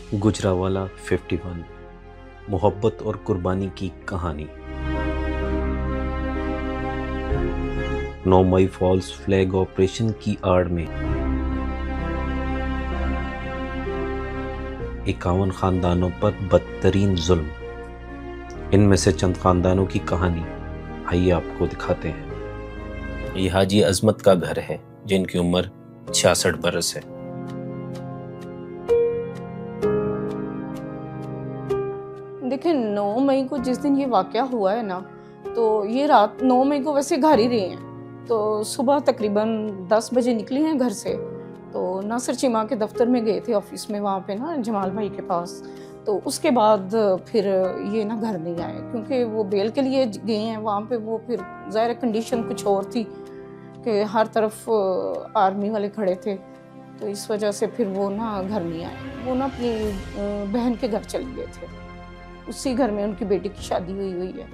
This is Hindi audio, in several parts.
गुजरावाला 51 मोहब्बत और कुर्बानी की कहानी। 9 मई फॉल्स फ्लैग ऑपरेशन की आड़ में 51 खानदानों पर बदतरीन जुल्म। इनमें से चंद खानदानों की कहानी आइए आपको दिखाते हैं। ये हाजी अजमत का घर है जिनकी उम्र 66 बरस है। देखिए 9 मई को जिस दिन ये वाक़या हुआ है ना, तो ये रात 9 मई को वैसे घर ही रहे हैं। तो सुबह तकरीबन 10 बजे निकली हैं घर से, तो नासिर चीमा के दफ्तर में गए थे ऑफिस में, वहाँ पे ना जमाल भाई के पास। तो उसके बाद फिर ये ना घर नहीं आए क्योंकि वो बेल के लिए गए हैं वहाँ पे। वो फिर ज़ाहिर कंडीशन कुछ और थी कि हर तरफ आर्मी वाले खड़े थे, तो इस वजह से फिर वो ना घर नहीं आए। वो ना अपनी बहन के घर चले गए थे। उसी घर में उनकी बेटी की शादी हुई है,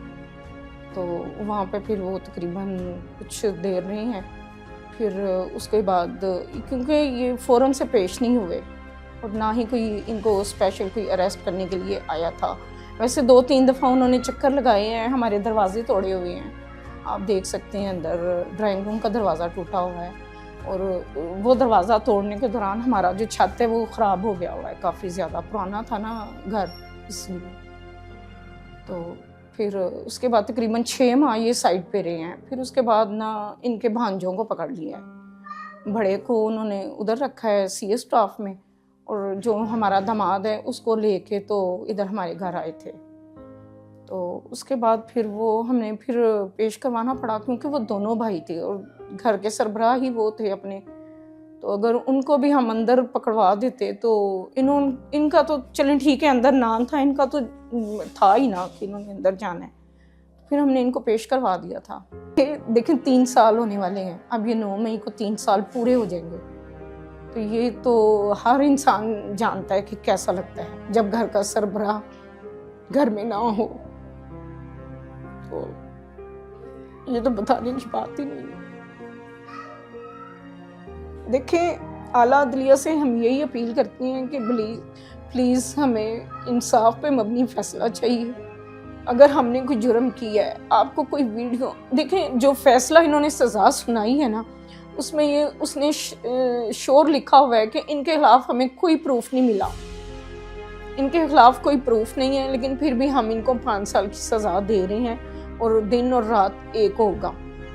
तो वहाँ पे फिर वो तकरीबन कुछ देर रहे हैं। फिर उसके बाद क्योंकि ये फ़ौरन से पेश नहीं हुए और ना ही कोई इनको स्पेशल कोई अरेस्ट करने के लिए आया था। वैसे 2-3 दफ़ा उन्होंने चक्कर लगाए हैं, हमारे दरवाजे तोड़े हुए हैं, आप देख सकते हैं। अंदर ड्राइंग रूम का दरवाज़ा टूटा हुआ है और वो दरवाज़ा तोड़ने के दौरान हमारा जो छत है वो ख़राब हो गया हुआ है, काफ़ी ज़्यादा पुराना था ना घर, इसलिए। तो फिर उसके बाद तकरीबन 6 माह ये साइड पे रहे हैं। फिर उसके बाद ना इनके भांजों को पकड़ लिया है। बड़े को उन्होंने उधर रखा है CS स्टाफ में, और जो हमारा दामाद है उसको लेके तो इधर हमारे घर आए थे। तो उसके बाद फिर वो हमने फिर पेश करवाना पड़ा क्योंकि वो दोनों भाई थे और घर के सरबराह ही वो थे अपने। तो अगर उनको भी हम अंदर पकड़वा देते तो इनका तो चलें ठीक है, अंदर नाम था, इनका तो था ही ना कि इन्होंने अंदर जाना है। फिर हमने इनको पेश करवा दिया था। देखें 3 साल होने वाले हैं, अब ये 9 मई को 3 साल पूरे हो जाएंगे। तो ये तो हर इंसान जानता है कि कैसा लगता है जब घर का सरबराह घर में ना हो। तो ये तो बताने की बात ही नहीं है। देखें आला अदलिया से हम यही अपील करते हैं कि प्लीज़ हमें इंसाफ पे मबनी फैसला चाहिए। अगर हमने कोई जुर्म किया है, आपको कोई वीडियो देखें, जो फैसला इन्होंने सज़ा सुनाई है ना, उसमें उसने श्योर लिखा हुआ है कि इनके खिलाफ हमें कोई प्रूफ नहीं मिला, इनके खिलाफ कोई प्रूफ नहीं है, लेकिन फिर भी हम इनको 5 साल की सज़ा दे रहे हैं और दिन और रात एक होगा।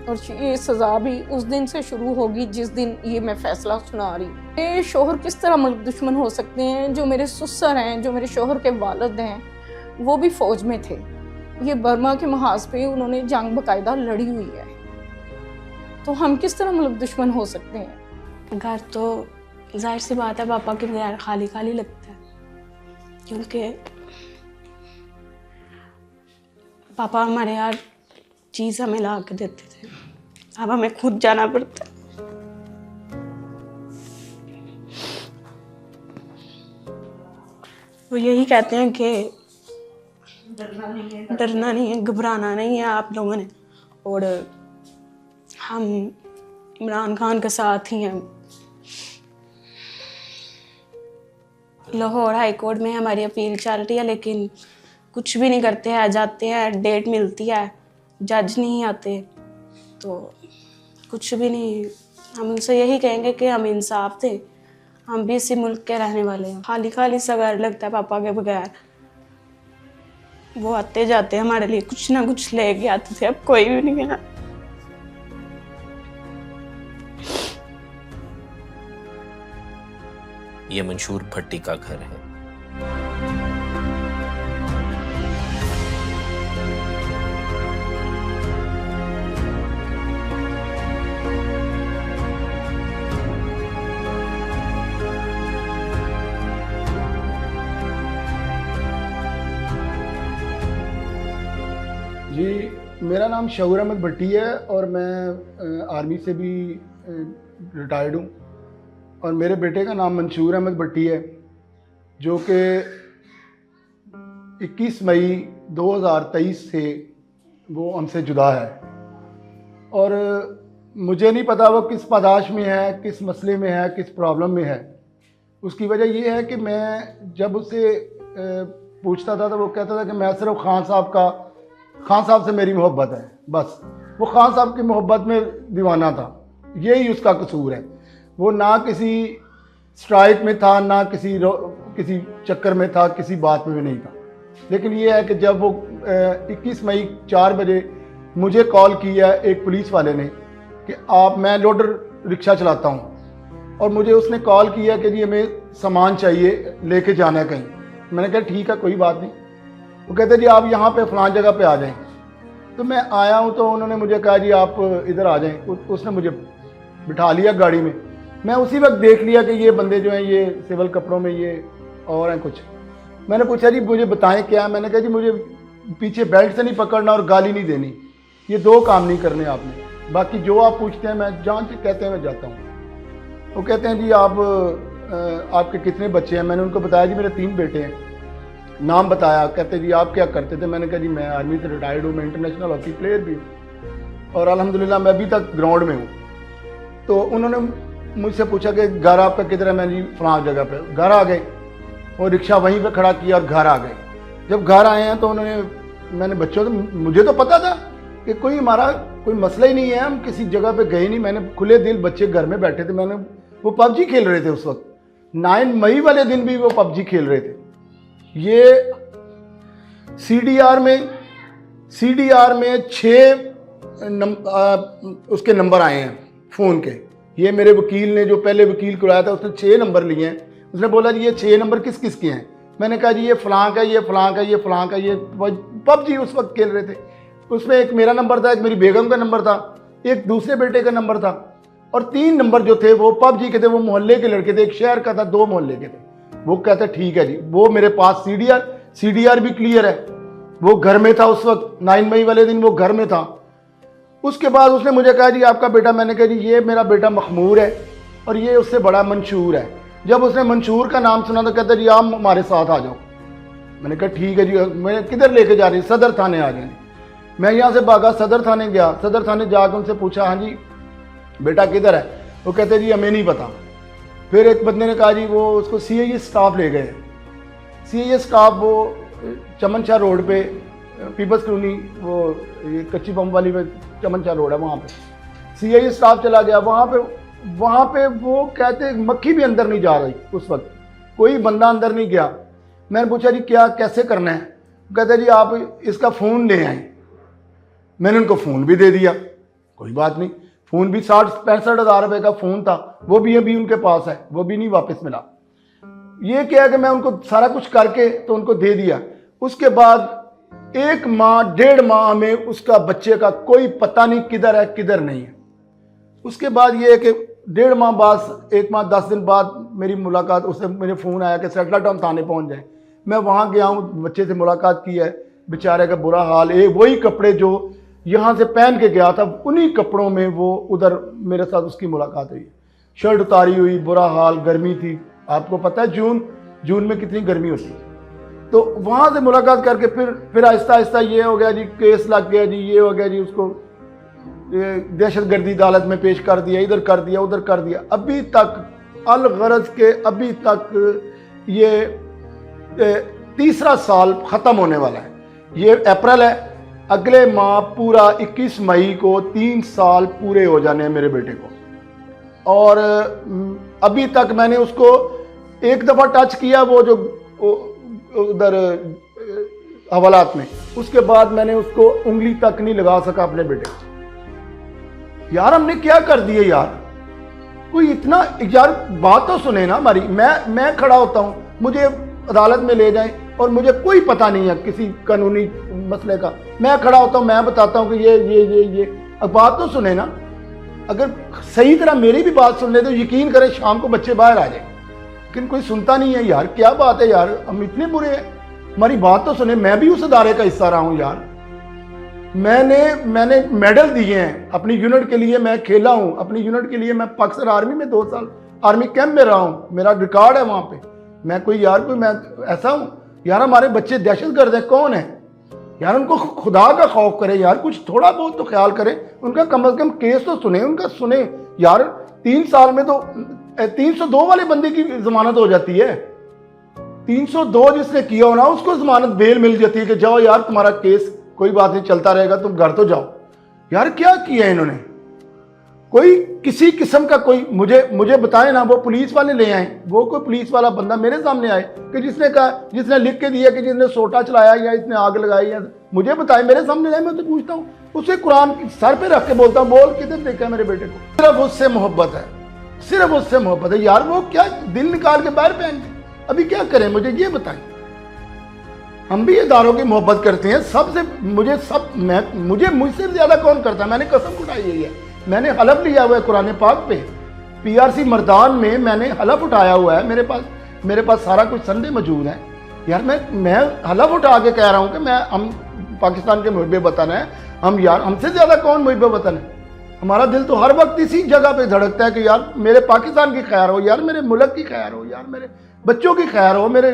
और ये सज़ा भी उस दिन से शुरू होगी जिस दिन ये मैं फ़ैसला सुना रही हूँ। ये शोहर किस तरह मुल्क दुश्मन हो सकते हैं? जो मेरे ससुर हैं, जो मेरे शोहर के वालिद हैं, वो भी फ़ौज में थे। ये बर्मा के महाज पे उन्होंने जंग बाकायदा लड़ी हुई है, तो हम किस तरह मुल्क दुश्मन हो सकते हैं? घर तो जाहिर सी बात है पापा के बगैर खाली खाली लगता है, क्योंकि पापा हमारे यार चीज़ हमें ला के देते थे, अब हमें खुद जाना पड़ता है। वो यही कहते हैं कि डरना नहीं है, घबराना नहीं है आप लोगों ने, और हम इमरान खान के साथ ही हैं। लाहौर हाई कोर्ट में हमारी अपील चल रही है, लेकिन कुछ भी नहीं करते हैं। जाते हैं, डेट मिलती है, जज नहीं आते, तो कुछ भी नहीं। हम उनसे यही कहेंगे कि हम इंसाफ दें, हम भी इसी मुल्क के रहने वाले हैं। खाली खाली सा घर लगता है पापा के बगैर। वो आते जाते हमारे लिए कुछ ना कुछ लेके आते थे, अब कोई भी नहीं है। ये मंशूर भट्टी का घर है। जी, मेरा नाम शऊर अहमद भट्टी है और मैं आर्मी से भी रिटायर्ड हूँ, और मेरे बेटे का नाम मंशूर अहमद भट्टी है, जो कि 21 मई 2023 से वो हमसे जुदा है। और मुझे नहीं पता वो किस पादाश में है, किस मसले में है, किस प्रॉब्लम में है, उसकी वजह ये है कि मैं जब उससे पूछता था तो वो कहता था कि मैं सिर्फ खान साहब से मेरी मोहब्बत है, बस। वो खान साहब की मोहब्बत में दीवाना था, यही उसका कसूर है। वो ना किसी स्ट्राइक में था, ना किसी चक्कर में था, किसी बात में भी नहीं था। लेकिन ये है कि जब वो 21 मई 4 बजे मुझे कॉल किया एक पुलिस वाले ने कि मैं लोडर रिक्शा चलाता हूँ, और मुझे उसने कॉल किया कि जी हमें सामान चाहिए, लेके जाना है कहीं। मैंने कहा ठीक है, कोई बात नहीं। वो कहते जी आप यहाँ पे फलां जगह पे आ जाएं। तो मैं आया हूँ, तो उन्होंने मुझे कहा जी आप इधर आ जाएं। उसने मुझे बिठा लिया गाड़ी में। मैं उसी वक्त देख लिया कि ये बंदे जो हैं ये सिविल कपड़ों में ये और हैं कुछ। मैंने पूछा जी मुझे बताएं क्या है। मैंने कहा जी मुझे पीछे बेल्ट से नहीं पकड़ना और गाली नहीं देनी, ये 2 काम नहीं करने आपने, बाकी जो आप पूछते हैं मैं जान से कहते हैं मैं जाता हूँ। वो कहते हैं जी आपके कितने बच्चे हैं। मैंने उनको बताया जी मेरे 3 बेटे हैं, नाम बताया। कहते जी आप क्या करते थे। मैंने कहा जी मैं आर्मी से रिटायर्ड हूँ, मैं इंटरनेशनल हॉकी प्लेयर भी हूँ और अल्हम्दुलिल्लाह मैं अभी तक ग्राउंड में हूँ। तो उन्होंने मुझसे पूछा कि घर आपका किधर है। मैंने जी फलां जगह पे। घर आ गए और रिक्शा वहीं पे खड़ा किया और घर आ गए। जब घर आए हैं तो मैंने बच्चों से, मुझे तो पता था कि हमारा कोई मसला ही नहीं है, हम किसी जगह पे गए नहीं। मैंने खुले दिल, बच्चे घर में बैठे थे, वो पबजी खेल रहे थे उस वक्त। 9 मई वाले दिन भी वो पबजी खेल रहे थे। ये CDR में 6 उसके नंबर आए हैं फ़ोन के। ये मेरे वकील ने, जो पहले वकील कराया था, उसने 6 नंबर लिए हैं। उसने बोला जी ये 6 नंबर किस किस के हैं। मैंने कहा जी ये फलां का, ये फलां का, ये फलां का। ये पबजी उस वक्त खेल रहे थे। उसमें एक मेरा नंबर था, एक मेरी बेगम का नंबर था, एक दूसरे बेटे का नंबर था, और 3 नंबर जो थे वो पबजी के थे। वो मोहल्ले के लड़के थे, एक शहर का था, 2 मोहल्ले के थे। वो कहते ठीक है जी, वो मेरे पास CDR भी क्लियर है। वो घर में था उस वक्त, 9 मई वाले दिन वो घर में था। उसके बाद उसने मुझे कहा जी आपका बेटा। मैंने कहा जी ये मेरा बेटा मखमूर है और ये उससे बड़ा मंशूर है। जब उसने मंशूर का नाम सुना तो कहता जी आप हमारे साथ आ जाओ। मैंने कहा ठीक है जी। मैं किधर लेके जा रही? सदर थाने आ जाए। मैं यहाँ से भागा, सदर थाने गया। सदर थाने जाकर उनसे पूछा हाँ जी बेटा किधर है। वो कहते जी हमें नहीं पता। फिर एक बंदे ने कहा जी वो उसको CIA स्टाफ ले गए। CIA स्टाफ वो चमन शाह रोड पे, पीपल्स कॉलोनी, वो ये कच्ची बम वाली में चमन शाह रोड है, वहाँ पे CIA स्टाफ चला गया। वहाँ पे वो कहते मक्खी भी अंदर नहीं जा रही उस वक्त, कोई बंदा अंदर नहीं गया। मैंने पूछा जी क्या कैसे करना है। कहते जी आप इसका फ़ोन ले आए। मैंने उनको फ़ोन भी दे दिया, कोई बात नहीं। फ़ोन भी 60-65 हज़ार रुपये का फ़ोन था, वो भी अभी उनके पास है, वो भी नहीं वापस मिला। ये क्या है कि मैं उनको सारा कुछ करके तो उनको दे दिया। उसके बाद 1 माह 1.5 माह में उसका बच्चे का कोई पता नहीं किधर है किधर नहीं है। उसके बाद ये है कि 1.5 माह बाद, 1 माह 10 दिन बाद मेरी मुलाकात, उससे मेरे फ़ोन आया कि सेटला टाउन थाने पहुँच जाए। मैं वहाँ गया हूँ, बच्चे से मुलाकात की है, बेचारे का बुरा हाल। वही कपड़े जो यहाँ से पहन के गया था, उन्हीं कपड़ों में वो उधर मेरे साथ उसकी मुलाकात हुई। शर्ट उतारी हुई, बुरा हाल, गर्मी थी। आपको पता है जून में कितनी गर्मी होती है। तो वहाँ से मुलाकात करके फिर आहिस्ता आहिस्ता ये हो गया जी, केस लग गया जी, ये हो गया जी, उसको दहशतगर्दी अदालत में पेश कर दिया, इधर कर दिया, उधर कर दिया। अभी तक अलगरज के अभी तक ये 3रा साल ख़त्म होने वाला है। ये अप्रैल है, अगले माह पूरा 21 मई को 3 साल पूरे हो जाने हैं मेरे बेटे को। और अभी तक मैंने उसको एक दफ़ा टच किया, वो जो उधर हवालात में, उसके बाद मैंने उसको उंगली तक नहीं लगा सका अपने बेटे को। यार हमने क्या कर दिया यार, कोई इतना, यार बात तो सुने ना हमारी। मैं खड़ा होता हूँ, मुझे अदालत में ले जाएं और मुझे कोई पता नहीं है किसी कानूनी मसले का। मैं खड़ा होता हूँ, मैं बताता हूँ कि ये अब बात तो सुने ना। अगर सही तरह मेरी भी बात सुन ले तो यकीन करें शाम को बच्चे बाहर आ जाए, लेकिन कोई सुनता नहीं है। यार क्या बात है यार, हम इतने बुरे हैं, हमारी बात तो सुने। मैं भी उस अदारे का हिस्सा रहा हूँ यार। मैंने मेडल दिए हैं अपनी यूनिट के लिए, मैं खेला हूँ अपनी यूनिट के लिए। मैं पाकिस्तान आर्मी में 2 साल आर्मी कैंप में रहा हूँ, मेरा रिकॉर्ड है वहाँ पे। मैं ऐसा हूँ यार। हमारे बच्चे दहशतगर्द है, कौन है यार? उनको खुदा का खौफ करे यार, कुछ थोड़ा बहुत तो ख्याल करें उनका, कम से कम केस तो सुने उनका, सुने यार। 3 साल में तो 302 वाले बंदे की जमानत हो जाती है। 302 जिसने किया हो ना उसको जमानत बेल मिल जाती है कि जाओ यार तुम्हारा केस कोई बात नहीं चलता रहेगा, तुम घर तो जाओ। यार क्या किया इन्होंने? कोई किसी किस्म का कोई मुझे बताए ना, वो पुलिस वाले ले आए, वो कोई पुलिस वाला बंदा मेरे सामने आए कि जिसने कहा, जिसने लिख के दिया कि जिसने सोटा चलाया या इसने आग लगाई, या मुझे बताए, मेरे सामने आए, मैं तो पूछता हूँ, उसे कुरान सर पे रख के बोलता हूँ, बोल किधर देखा है मेरे बेटे को? सिर्फ उससे मोहब्बत है, सिर्फ उससे मोहब्बत है। यार वो क्या दिल निकाल के बाहर पहन के, अभी क्या करें मुझे ये बताएं। हम भी इदारों की मोहब्बत करते हैं, सबसे मुझसे ज्यादा कौन करता है? मैंने कसम उठाई हुई है, मैंने हलफ लिया हुआ है कुरान पाक पे, पीआरसी मर्दान में मैंने हलफ उठाया हुआ है, मेरे पास सारा कुछ संदे मौजूद है। यार मैं हलफ उठा के कह रहा हूँ कि हम पाकिस्तान के मुहिब वतन है, हम यार हमसे ज्यादा कौन मुहिब वतन है? हमारा दिल तो हर वक्त इसी जगह पे धड़कता है कि यार मेरे पाकिस्तान की खैर हो, यार मेरे मुल्क की खैर हो, यार मेरे बच्चों की खैर हो, मेरे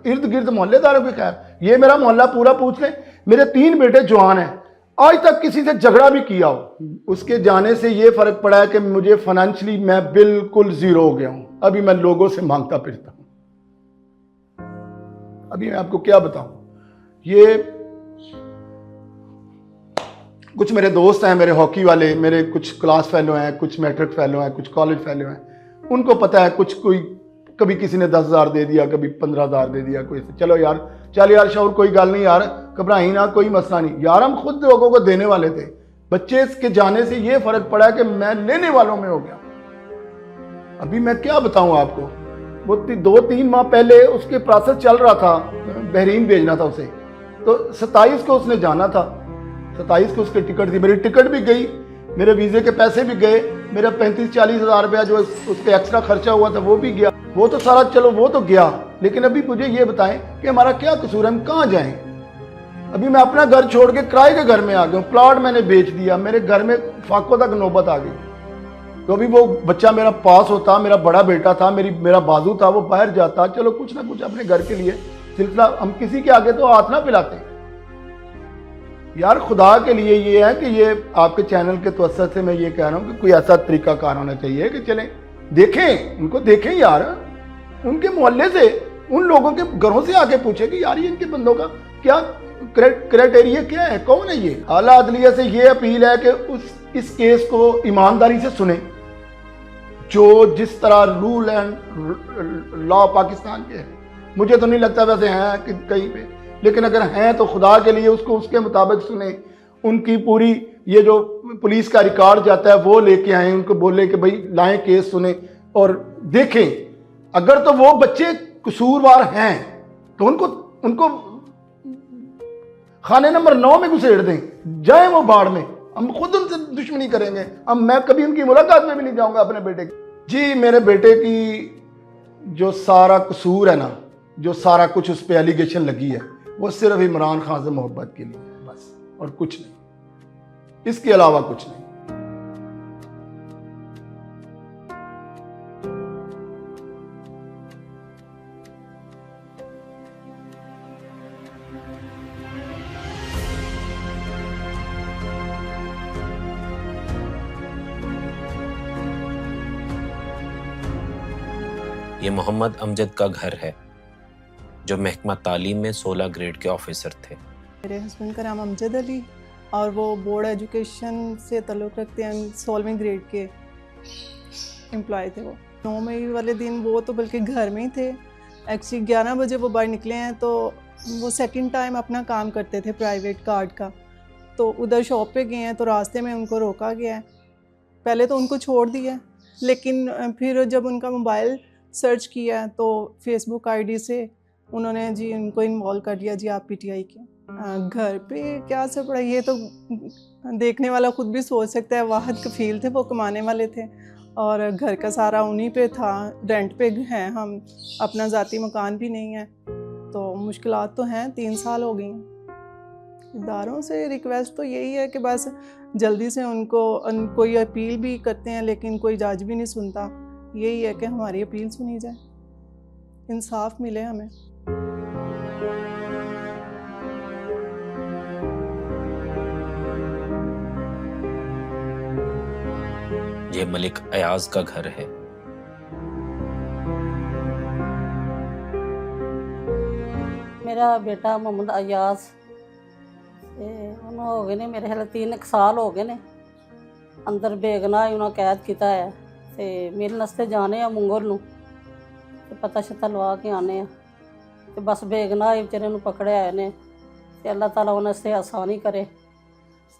इर्द गिर्द मोहल्लेदारों की खैर। ये मेरा मोहल्ला पूरा पूछ ले, मेरे 3 बेटे जवान हैं, आज तक किसी से झगड़ा भी किया हो, उसके जाने से ये फर्क पड़ा है कि मुझे फाइनेंशियली मैं बिल्कुल जीरो हो गया हूं। अभी मैं लोगों से मांगता फिरता हूं। अभी मैं आपको क्या बताऊं, ये कुछ मेरे दोस्त हैं, मेरे हॉकी वाले, मेरे कुछ क्लास फेलो हैं, कुछ मैट्रिक फेलो हैं, कुछ कॉलेज फेलो हैं, उनको पता है कुछ कोई कभी किसी ने 10,000 दे दिया, कभी 15,000 दे दिया, कोई चलो यार चल यार शौर कोई गल नहीं यार, घबराई ना, कोई मसला नहीं। यार हम खुद लोगों को देने वाले थे, बच्चे के जाने से ये फर्क पड़ा कि मैं लेने वालों में हो गया। अभी मैं क्या बताऊं आपको, वो 2-3 माह पहले उसके प्रोसेस चल रहा था, बहरीन भेजना था उसे, तो 27 को उसने जाना था, 27 को उसकी टिकट थी, मेरी टिकट भी गई, मेरे वीजे के पैसे भी गए, मेरा 35-40 हज़ार रुपया जो उसके एक्स्ट्रा खर्चा हुआ था वो भी गया, वो तो सारा चलो वो तो गया। लेकिन अभी मुझे ये बताएं कि हमारा क्या कसूर है, हम कहाँ जाएं? अभी मैं अपना घर छोड़ के किराए के घर में आ गया हूँ, प्लॉट मैंने बेच दिया, मेरे घर में फाकों तक नौबत आ गई। तो अभी वो बच्चा मेरा पास होता, मेरा बड़ा बेटा था, मेरा बाजू था, वो बाहर जाता, चलो कुछ ना कुछ अपने घर के लिए सिलसिला, हम किसी के आगे तो हाथ ना पिलाते। यार खुदा के लिए ये है कि ये आपके चैनल के तवज्जुह से मैं ये कह रहा हूँ कि कोई ऐसा तरीकाकार होना चाहिए कि चलें देखें, उनको देखें यार, उनके मोहल्ले से, उन लोगों के घरों से आके पूछे कि यार ये इनके बंदों का क्या क्राइटेरिया क्या है, कौन है ये। आला अदलिया से ये अपील है कि इस केस को ईमानदारी से सुने, जो जिस तरह रूल एंड लॉ पाकिस्तान के हैं, मुझे तो नहीं लगता वैसे हैं कि कहीं पे, लेकिन अगर हैं तो खुदा के लिए उसको उसके मुताबिक सुने। उनकी पूरी ये जो पुलिस का रिकॉर्ड जाता है वो लेके आए, उनको बोले कि भाई लाएं केस सुने और देखें, अगर तो वो बच्चे कसूरवार हैं तो उनको खाने नंबर 9 में घुसेड़ दें, जाए वो बाढ़ में, हम खुद उनसे दुश्मनी करेंगे। मैं कभी उनकी मुलाकात में भी नहीं जाऊंगा अपने बेटे की। जी मेरे बेटे की जो सारा कसूर है ना, जो सारा कुछ उस पर एलिगेशन लगी है, वो सिर्फ इमरान खान से मोहब्बत के लिए बस, और कुछ नहीं, इसके अलावा कुछ नहीं। ये मोहम्मद अमजद का घर है, जो महकमा तालीम में 16 ग्रेड के ऑफिसर थे। मेरे हस्बैंड का नाम अमजद अली और वो बोर्ड एजुकेशन से ताल्लुक़ रखते हैं, 16वीं ग्रेड के एम्प्लॉय थे। वो 9 मई वाले दिन वो तो बल्कि घर में ही थे। एक्चुअली 11 बजे वो बाहर निकले हैं, तो वो सेकंड टाइम अपना काम करते थे प्राइवेट कार्ड का, तो उधर शॉप पे गए हैं, तो रास्ते में उनको रोका गया है। पहले तो उनको छोड़ दिया, लेकिन फिर जब उनका मोबाइल सर्च किया तो फेसबुक आईडी से उन्होंने जी उनको इन्वॉल्व कर दिया, जी आप पीटीआई के। घर पे क्या असर पड़ा ये तो देखने वाला खुद भी सोच सकता है। वाहिद कफील थे, वो कमाने वाले थे और घर का सारा उन्हीं पे था, रेंट पे हैं हम, अपना ज़ाती मकान भी नहीं है, तो मुश्किलात तो हैं। 3 साल हो गई। इदारों से रिक्वेस्ट तो यही है कि बस जल्दी से उनको कोई अपील भी करते हैं लेकिन कोई जज भी नहीं सुनता। यही है कि हमारी अपील सुनी जाए, इंसाफ मिले हमें। ये मलिक अयाज का घर है, ਮੇਰਾ ਬੇਟਾ ਮੁਹੰਮਦ ਅਯਾਜ਼ ਤੇ ਉਹਨੂੰ ਹੋ ਗਏ ਨੇ ਮੇਰੇ ਖਿਆਲ 3 ਸਾਲ ਹੋ ਗਏ ਨੇ ਅੰਦਰ ਬੇਗਨਾਹ ਉਹਨਾਂ ਕੈਦ ਕੀਤਾ ਹੈ ਤੇ ਮਿਲਣ ਵਾਸਤੇ ਜਾਣੇ ਆ ਮੁੰਗਰ ਨੂੰ ਤੇ ਪਤਾ ਸ਼ਤਾ ਲਵਾ ਕੇ ਆਨੇ ਆ ਤੇ ਬਸ ਬੇਗਨਾਹ ਹੀ ਵਿਚਾਰੇ ਨੂੰ ਪਕੜਿਆ ਆਏ ਨੇ ਤੇ ਅੱਲਾਹ ਤਾਲਾ ਉਹਨਾਂ ਵਾਸਤੇ ਆਸਾਨੀ ਕਰੇ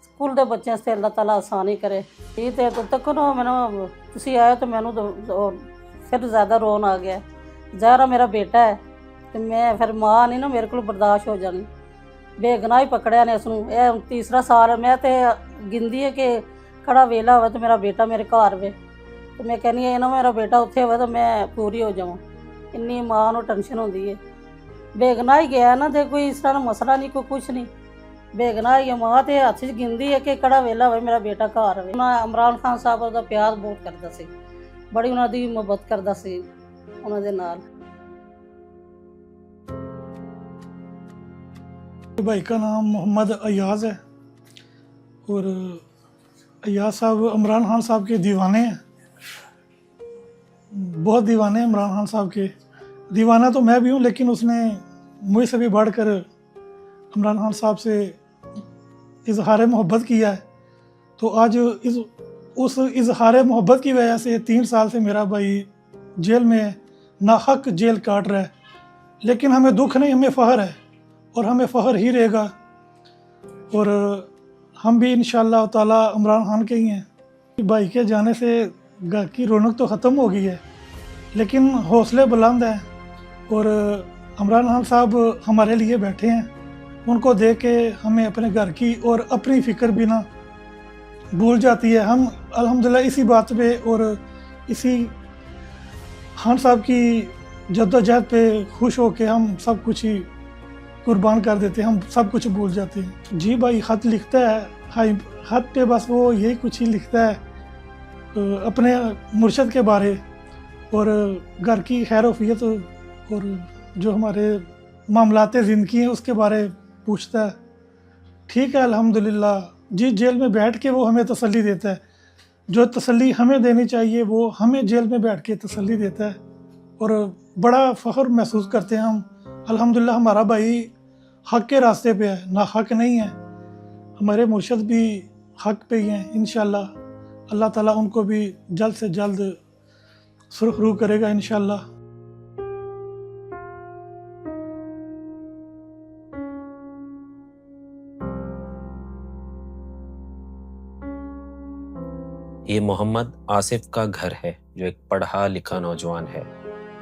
ਸਕੂਲ ਦੇ ਬੱਚਿਆਂ ਵਾਸਤੇ ਅੱਲਾਹ ਤਾਲਾ ਆਸਾਨੀ ਕਰੇ ਇਹ ਤੇ ਤਦ ਤੱਕ ਨਾ ਮੈਨੂੰ ਤੁਸੀਂ ਆਏ ਤਾਂ ਮੈਨੂੰ ਫਿਰ ਜ਼ਿਆਦਾ ਰੋਣ ਆ ਗਿਆ ਜ਼ਾਹਰਾ ਮੇਰਾ ਬੇਟਾ ਹੈ ਤੇ ਮੈਂ ਫਿਰ ਮਾਂ ਨਹੀਂ ਨਾ ਮੇਰੇ ਕੋਲ ਬਰਦਾਸ਼ਤ ਹੋ ਜਾਣੀ ਬੇਗਨਾਹ ਹੀ ਪਕੜਿਆ ਨੇ ਇਸ ਨੂੰ ਇਹ ਤੀਸਰਾ ਸਾਲ ਮੈਂ ਤੇ ਗਿਣਦੀ ਹੈ ਕਿ ਖੜਾ ਵੇਲਾ ਹੋਵੇ ਤੇ ਮੇਰਾ ਬੇਟਾ ਮੇਰੇ ਘਰ ਵੇ ਤੇ ਮੈਂ ਕਹਿੰਦੀ ਹਾਂ ਨਾ ਮੇਰਾ ਬੇਟਾ ਉੱਥੇ ਹੋਵੇ ਤਾਂ ਮੈਂ ਪੂਰੀ ਹੋ ਜਾਵਾਂ ਇੰਨੀ ਮਾਂ ਨੂੰ ਟੈਨਸ਼ਨ ਹੁੰਦੀ ਹੈ ਬੇਗਨਾਹ ਹੀ ਗਿਆ ਨਾ ਤੇ ਕੋਈ ਇਸ ਤਰ੍ਹਾਂ ਦਾ ਮਸਲਾ ਨਹੀਂ ਕੋਈ ਕੁਛ ਨਹੀਂ ਬੇਗਨਾਹ ਹੀ ਮਾਂ ਤੇ ਹੱਥ 'ਚ ਗਿਣਦੀ ਹੈ ਕਿ ਖੜਾ ਵੇਲਾ ਹੋਵੇ ਮੇਰਾ ਬੇਟਾ ਘਰ ਹੋਵੇ ਉਹਨਾਂ ਇਮਰਾਨ ਖਾਨ ਸਾਹਿਬ ਉਹਦਾ ਪਿਆਰ ਬਹੁਤ ਕਰਦਾ ਸੀ ਬੜੀ ਉਹਨਾਂ ਦੀ ਮੁਹੱਬਤ ਕਰਦਾ ਸੀ ਉਹਨਾਂ ਦੇ ਨਾਲ भाई का नाम मोहम्मद अयाज है और अयाज साहब इमरान खान साहब के दीवाने हैं बहुत दीवाने हैं इमरान खान साहब के दीवाना तो मैं भी हूँ लेकिन उसने मुझसे भी बढ़कर इमरान खान साहब से इजहार मोहब्बत किया है तो आज उस इजहार मोहब्बत की वजह से 3 साल से मेरा भाई जेल में नाहक जेल काट रहा है लेकिन हमें दुख नहीं हमें फ़ख्र है और हमें फ़ख्र ही रहेगा और हम भी इंशाअल्लाह ताला इमरान खान के ही हैं भाई के जाने से घर की रौनक तो ख़त्म हो गई है लेकिन हौसले बुलंद हैं और इमरान खान साहब हमारे लिए बैठे हैं उनको देख के हमें अपने घर की और अपनी फ़िक्र भी ना भूल जाती है हम अल्हम्दुलिल्लाह इसी बात पे और इसी खान साहब की जद्दोजहद पे खुश हो के हम सब कुछ ही कुर्बान कर देते हैं हम सब कुछ भूल जाते हैं जी भाई ख़त लिखता है हाई ख़त पे बस वो यही कुछ ही लिखता है अपने मुर्शद के बारे और घर की खैर वफियत और जो हमारे मामलात ज़िंदगी हैं उसके बारे पूछता है ठीक है अल्हम्दुलिल्लाह जी जेल में बैठ के वो हमें तसल्ली देता है जो तसल्ली हमें देनी चाहिए वो हमें जेल में बैठ के तसल्ली देता है और बड़ा फ़ख्र महसूस करते हैं हम अल्हम्दुलिल्लाह हमारा भाई हक़ के रास्ते पे है ना हक़ नहीं है हमारे मुर्शद भी हक़ पे ही हैं इंशाअल्लाह अल्लाह ताला उनको भी जल्द से जल्द सुरखरू करेगा इंशाअल्लाह ये मोहम्मद आसिफ का घर है जो एक पढ़ा लिखा नौजवान है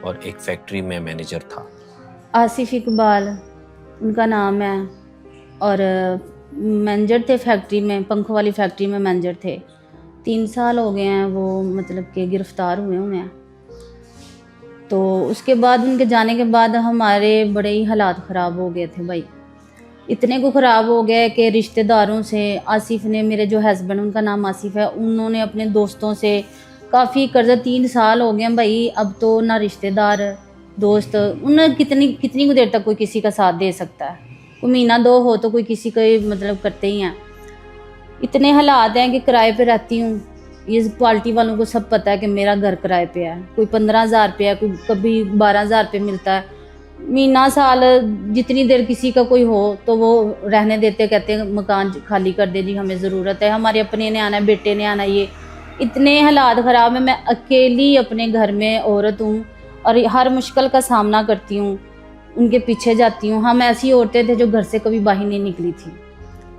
और एक फैक्ट्री में मैनेजर था। आसिफ इकबाल उनका नाम है और मैनेजर थे फैक्ट्री में पंखों वाली फैक्ट्री में मैनेजर थे 3 साल हो गए हैं वो मतलब कि गिरफ़्तार हुए हैं तो उसके बाद उनके जाने के बाद हमारे बड़े ही हालात ख़राब हो गए थे भाई इतने को ख़राब हो गए कि रिश्तेदारों से आसिफ ने मेरे जो हस्बैंड उनका नाम आसिफ है उन्होंने अपने दोस्तों से काफ़ी कर्जा 3 साल हो गए भाई अब तो ना रिश्तेदार दोस्त उन्हें कितनी देर तक कोई किसी का साथ दे सकता है कोई महीना 2 हो तो कोई किसी का मतलब करते ही हैं इतने हालात हैं कि किराए पे रहती हूँ ये पार्टी वालों को सब पता है कि मेरा घर किराए पे है कोई 15,000 रुपये है कोई कभी 12,000 रुपये मिलता है महीना साल जितनी देर किसी का कोई हो तो वो रहने देते कहते हैं मकान खाली कर दे जी हमें ज़रूरत है हमारे अपने ने आना है बेटे ने आना ये इतने हालात ख़राब हैं मैं अकेली अपने घर में औरत हूँ और हर मुश्किल का सामना करती हूँ उनके पीछे जाती हूँ हम ऐसी औरतें थे जो घर से कभी बाहर नहीं निकली थी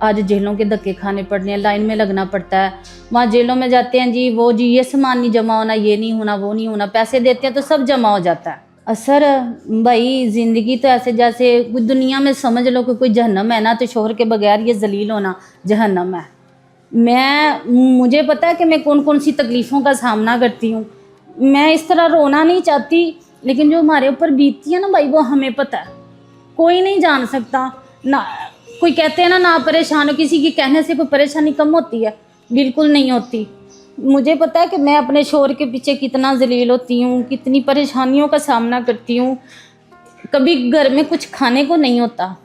आज जेलों के धक्के खाने पड़ने हैं लाइन में लगना पड़ता है वहाँ जेलों में जाते हैं जी वो जी ये सामान नहीं जमा होना ये नहीं होना वो नहीं होना पैसे देते हैं तो सब जमा हो जाता है असर भाई ज़िंदगी तो ऐसे जैसे कोई दुनिया में समझ लो कि कोई जहन्नम है ना तो शोहर के बगैर ये जलील होना जहन्नम है मुझे पता है कि मैं कौन कौन सी तकलीफ़ों का सामना करती हूँ मैं इस तरह रोना नहीं चाहती लेकिन जो हमारे ऊपर बीतती है ना भाई वो हमें पता है कोई नहीं जान सकता ना कोई कहते हैं ना परेशान हो किसी के कहने से कोई परेशानी कम होती है बिल्कुल नहीं होती मुझे पता है कि मैं अपने शोहर के पीछे कितना जलील होती हूँ कितनी परेशानियों का सामना करती हूँ कभी घर में कुछ खाने को नहीं होता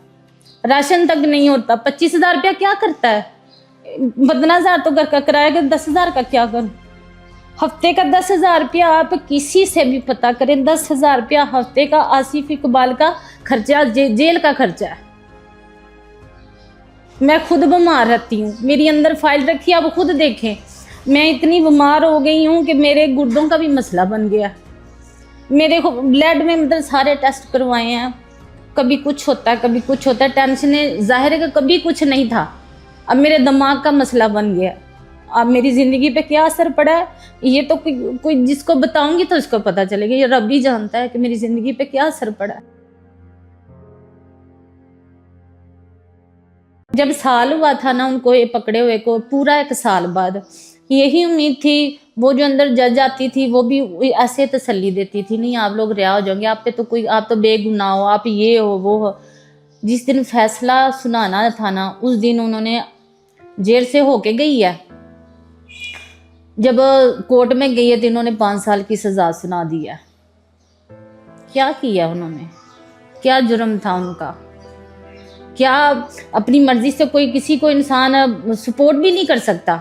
राशन तक नहीं होता 25,000 रुपया क्या करता है 15,000 तो घर का किराया 10,000 का क्या करूँ हफ्ते का 10,000 रुपया आप किसी से भी पता करें, 10,000 रुपया हफ्ते का आसिफ इकबाल का खर्चा, जेल का खर्चा है। मैं खुद बीमार रहती हूँ, मेरी अंदर फाइल रखी, आप खुद देखें। मैं इतनी बीमार हो गई हूँ कि मेरे गुर्दों का भी मसला बन गया। मेरे ब्लड में मतलब सारे टेस्ट करवाए हैं, कभी कुछ होता है कभी कुछ होता है। टेंशन जाहिर है कि कभी कुछ नहीं था, अब मेरे दिमाग का मसला बन गया। अब मेरी ज़िंदगी पे क्या असर पड़ा है ये तो कोई जिसको बताऊंगी तो उसको पता चलेगा। ये रब ही जानता है कि मेरी ज़िंदगी पे क्या असर पड़ा है। जब साल हुआ था ना उनको ये पकड़े हुए को, पूरा 1 साल बाद, यही उम्मीद थी। वो जो अंदर जज आती थी वो भी ऐसे तसल्ली देती थी, नहीं आप लोग रिहा हो जाओगे, आप पे तो कोई, आप तो बेगुनाह हो, आप ये हो वो हो। जिस दिन फैसला सुनाना था ना उस दिन उन्होंने जेल से होके गई है, जब कोर्ट में गई है तो इन्होंने 5 साल की सजा सुना दी है। क्या किया उन्होंने, क्या जुर्म था उनका? क्या अपनी मर्जी से कोई किसी को इंसान सपोर्ट भी नहीं कर सकता?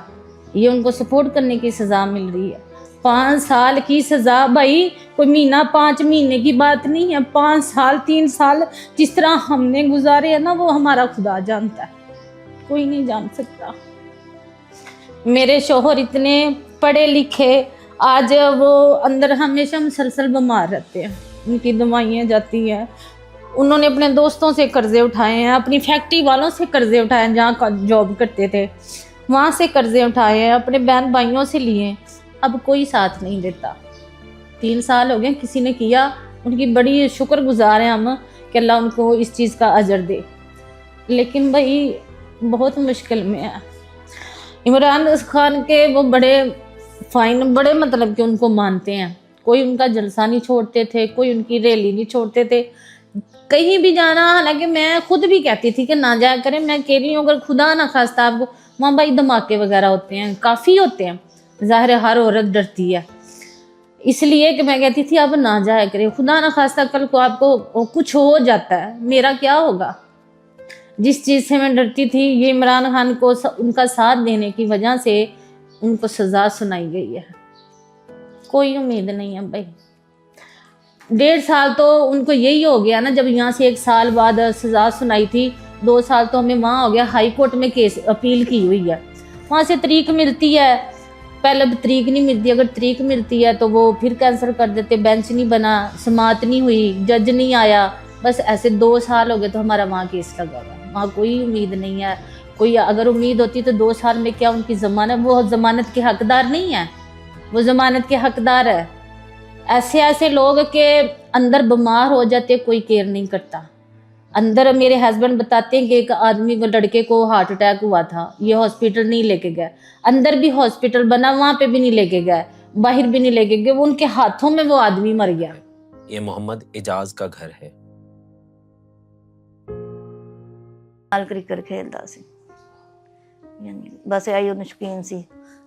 ये उनको सपोर्ट करने की सज़ा मिल रही है। 5 साल की सज़ा भाई, कोई महीना 5 महीने की बात नहीं है। 5 साल 3 साल जिस तरह हमने गुजारे हैं ना वो हमारा खुदा जानता है, कोई नहीं जान सकता। मेरे शोहर इतने पढ़े लिखे, आज वो अंदर हमेशा मुसलसल बीमार रहते हैं, उनकी दवाइयाँ जाती हैं। उन्होंने अपने दोस्तों से कर्जे उठाए हैं, अपनी फैक्ट्री वालों से कर्जे उठाए हैं, जहाँ जॉब करते थे वहाँ से कर्जे उठाए हैं, अपने बहन भाइयों से लिए। अब कोई साथ नहीं देता। 3 साल हो गए किसी ने किया, उनकी बड़ी शुक्रगुजार हैं हम कि अल्लाह उनको इस चीज़ का अजर दे। लेकिन भाई बहुत मुश्किल में है। इमरान खान के वो बड़े फाइन, बड़े मतलब कि उनको मानते हैं, कोई उनका जलसा नहीं छोड़ते थे, कोई उनकी रैली नहीं छोड़ते थे, कहीं भी जाना। हालांकि मैं खुद भी कहती थी कि ना जाया करें, मैं कह रही हूँ अगर खुदा ना खास्ता आपको वहाँ भाई धमाके वगैरह होते हैं, काफ़ी होते हैं, ज़ाहिर है हर औरत डरती है, इसलिए कि मैं कहती थी अब ना जाया करें, खुदा ना खास्ता कल को आपको कुछ हो जाता है, मेरा क्या होगा। जिस चीज़ से मैं डरती थी, ये इमरान खान को उनका साथ देने की वजह से उनको सज़ा सुनाई गई है। कोई उम्मीद नहीं है भाई। 1.5 साल तो उनको यही हो गया ना, जब यहाँ से 1 साल बाद सज़ा सुनाई थी, 2 साल तो हमें वहाँ हो गया। हाई कोर्ट में केस अपील की हुई है, वहाँ से तरीक मिलती है, पहले तरीक नहीं मिलती, अगर तरीक मिलती है तो वो फिर कैंसिल कर देते, बेंच नहीं बना, समात नहीं हुई, जज नहीं आया, बस ऐसे 2 साल हो गए तो हमारा वहाँ केस लगा हुआ। वहाँ कोई उम्मीद नहीं है। कोई अगर उम्मीद होती तो 2 साल में क्या उनकी ज़मानत, वो ज़मानत के हकदार नहीं है, वो ज़मानत के हकदार है। ऐसे लोग के अंदर बीमार हो जाते, कोई केयर नहीं करता। अंदर मेरे हस्बैंड बताते हैं कि एक आदमी को, लड़के को हार्ट अटैक हुआ था, ये हॉस्पिटल नहीं लेके गए, अंदर भी हॉस्पिटल बना वहाँ पे भी नहीं लेके गए, बाहर भी नहीं लेके गए, वो उनके हाथों में वो आदमी मर गया। ये मोहम्मद एजाज का घर है। ਨਾਲ ਕ੍ਰਿਕਟ ਖੇਡਦਾ ਸੀ, ਯਾਨੀ ਬਸ ਆਈ ਉਹਨੂੰ ਸ਼ੌਕੀਨ ਸੀ,